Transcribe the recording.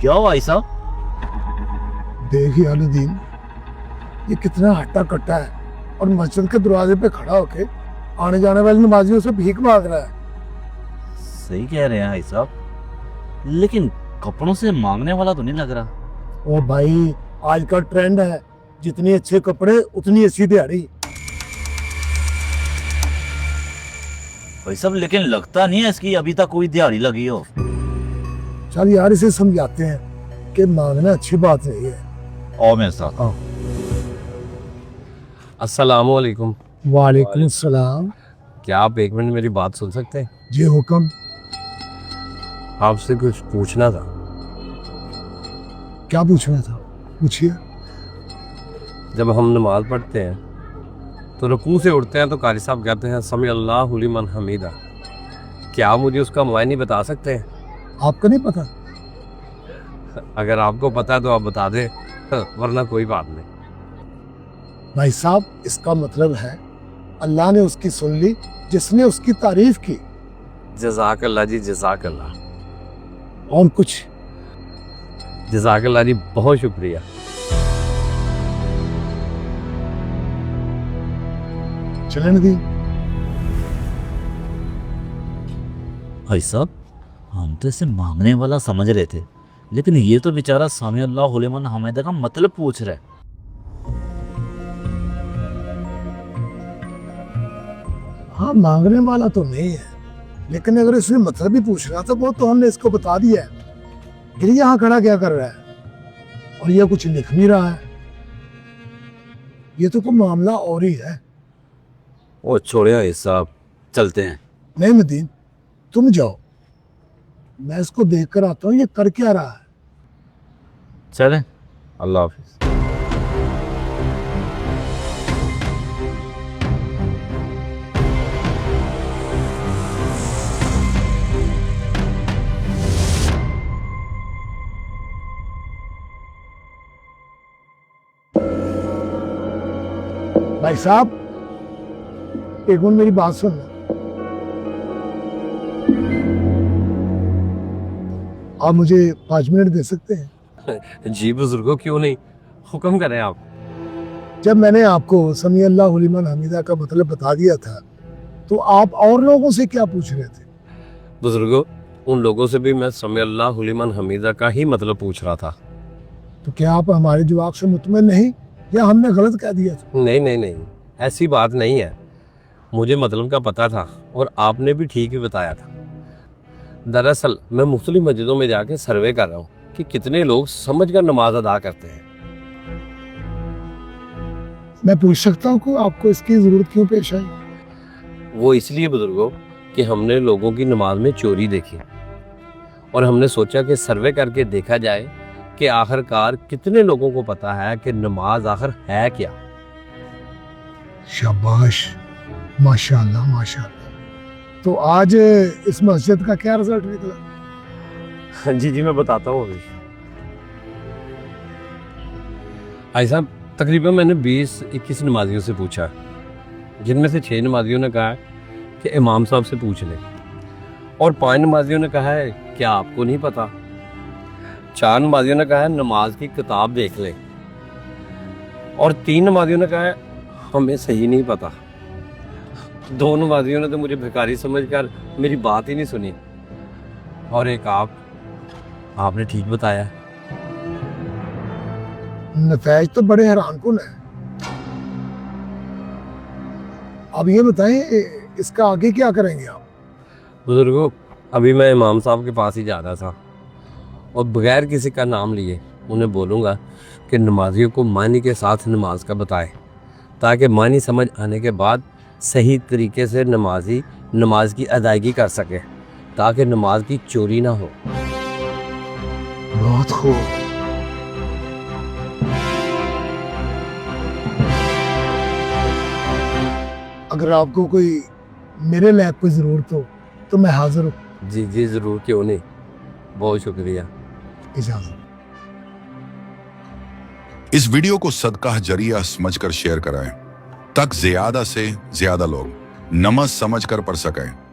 क्या हुआ भाई साहब? देखिए अलुद्दीन, ये कितना हट्टा कट्टा है और मस्जिद के दरवाजे पे खड़ा होके आने जाने वाले नमाजियों से भीख मांग रहा है। सही कह रहे हैं भाई साहब, लेकिन कपड़ों से मांगने वाला तो नहीं लग रहा। ओ भाई, आज का ट्रेंड है, जितने अच्छे कपड़े उतनी अच्छी दिहाड़ी। भाई साहब, लेकिन लगता नहीं है इसकी अभी तक कोई दिहाड़ी लगी हो। चल यार, इसे समझाते हैं कि मांगना अच्छी बात नहीं है। आओ मेरे साथ। आओ। अस्सलाम वालेकुम। वालेकुम सलाम। क्या आप एक मिनट मेरी बात सुन सकते हैं? जी हुक्म। आपसे कुछ पूछना था। क्या पूछना था? पूछिए। जब हम नमाज पढ़ते हैं तो रुकू से उठते हैं तो कारी साहब कहते हैं समी अल्लाहु लिमन हमीदा। क्या आप मुझे उसका मायने बता सकते हैं? आपको नहीं पता? अगर आपको पता है तो आप बता दें, वरना कोई बात नहीं। भाई साहब, इसका मतलब है अल्लाह ने उसकी सुन ली जिसने उसकी तारीफ की। जज़ाकल्लाह जी, जज़ाकल्लाह। और कुछ? जज़ाकल्लाह जी, बहुत शुक्रिया। चले नदी। भाई साहब, हम तो इसे मांगने वाला समझ रहे थे, लेकिन ये तो बेचारा सामी अल्लाह लिमन हमीदा का मतलब पूछ रहा है। हाँ, मांगने वाला तो नहीं है, लेकिन अगर इसने मतलब ही पूछ रहा था वो तो हमने इसको बता दिया है। फिर यहाँ खड़ा क्या कर रहा है और ये कुछ लिख भी रहा है। ये तो कोई मामला और ही है। ओ छोड़े भाई साहब, चलते हैं। नहीं नदीम, तुम जाओ, मैं इसको देख कर आता हूँ ये कर क्या रहा है। चलें। अल्लाह हाफिज। भाई साहब, एक मिनट मेरी बात सुन। आप मुझे 5 मिनट दे सकते हैं? जी बुजुर्गो, क्यों नहीं, हुक्म करें आप। जब मैंने आपको समी अल्लाह लिमन हमीदा का मतलब बता दिया था तो आप और लोगों से क्या पूछ रहे थे? बुजुर्गो, उन लोगों से भी मैं समी अल्लाहु लिमन हमीदा का ही मतलब पूछ रहा था। तो क्या आप हमारे जवाब से मुतमईन नहीं, या हमने गलत कह दिया था? नहीं नहीं नहीं, ऐसी बात नहीं है। मुझे मतलब का पता था और आपने भी ठीक ही बताया था। दरअसल मैं मुख्तलिफ मस्जिदों में जाके सर्वे कर रहा हूँ कि कितने लोग समझ कर नमाज अदा करते हैं। मैं पूछ सकता हूँ कि आपको इसकी जरूरत क्यों पेश आई? वो इसलिए बुजुर्गों कि हमने लोगों की नमाज में चोरी देखी और हमने सोचा कि सर्वे करके देखा जाए कि आखिरकार कितने लोगों को पता है कि नमाज आखिर है क्या। शाबाश, माशाल्लाह माशाल्लाह। तो आज इस मस्जिद का क्या रिजल्ट निकला? जी जी, मैं बताता हूँ अभी। भाई साहब, तकरीबन मैंने 20-21 नमाजियों से पूछा, जिनमें से 6 नमाजियों ने कहा है कि इमाम साहब से पूछ लें और 5 नमाजियों ने कहा है क्या आपको नहीं पता। 4 नमाजियों ने कहा है नमाज की किताब देख लें और 3 नमाजियों ने कहा है हमें सही नहीं पता। 2 नमाजियों ने तो मुझे भिखारी समझकर मेरी बात ही नहीं सुनी और एक आपने ठीक बताया। नतैज तो बड़े हैरानकुन है। अब ये बताएं, इसका आगे क्या करेंगे आप? बुजुर्गों, अभी मैं इमाम साहब के पास ही जा रहा था और बगैर किसी का नाम लिए उन्हें बोलूँगा कि नमाजियों को मानी के साथ नमाज का बताए, ताकि मानी समझ आने के बाद सही तरीके से नमाजी नमाज की अदायगी कर सके, ताकि नमाज की चोरी ना हो। बहुत खूब। अगर आपको कोई मेरे लैब कोई जरूरत हो तो मैं हाजिर हूँ। जी जी ज़रूर, क्यों नहीं, बहुत शुक्रिया। इजाजत। इस वीडियो को सदका जरिया समझकर शेयर कराएं ताकि ज्यादा से ज्यादा लोग नमाज समझकर पढ़ सकें।